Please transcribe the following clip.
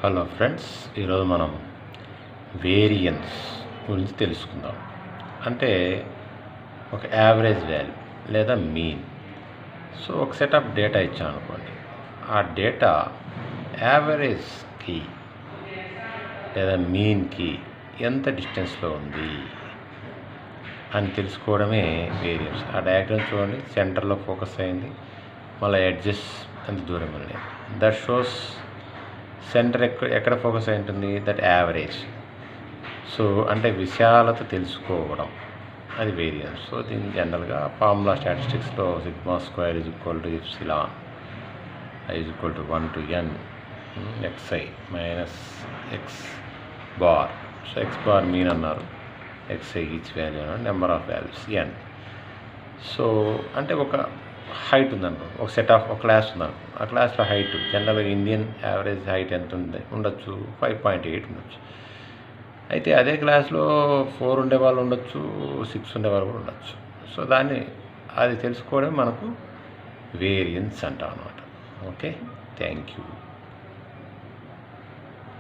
Hello friends, ఈరోజు మనం variance గురించి తెలుసుకుందాం. అంటే ఒక యావరేజ్ వాల్యూ లేదా మీన్. సో ఒక సెట్ ఆఫ్ డేటా ఇచ్చాం అనుకోండి, ఆ డేటా యావరేజ్కి లేదా మీన్కి ఎంత డిస్టెన్స్లో ఉంది అని తెలుసుకోవడమే వేరియన్స్. ఆ డయాగ్రామ్ చూడండి, సెంటర్లో ఫోకస్ అయింది, మళ్ళీ ఎడ్జెస్ ఎంత దూరం ఉన్నాయి. దట్ షోస్ సెంటర్ ఎక్కడ ఫోకస్ అయి ఉంటుంది, దట్ యావరేజ్. సో అంటే విశాలత తెలుసుకోవడం, అది వేరియన్స్. సో దీన్ని జనరల్గా ఫార్ములా స్టాటిస్టిక్స్లో sigma square is equal to epsilon i is equal to 1 to n xi minus x bar. So x bar mean అన్నారు, xi ఈచ్ వాల్యూ అన్నారు, number of values n. So అంటే ఒక height ఉందనుకో, ఒక set of ఒక class ఉందనుకో, ఆ క్లాస్లో హైట్ జనరల్గా ఇండియన్ యావరేజ్ హైట్ ఎంత ఉండొచ్చు, 5.8 ఉండొచ్చు. అయితే అదే క్లాస్లో 4 ఉండేవాళ్ళు ఉండొచ్చు, 6 ఉండేవాళ్ళు కూడా ఉండొచ్చు. సో అది తెలుసుకోవడం మనకు వేరియన్స్ అంటాం అన్నమాట. Okay, thank you.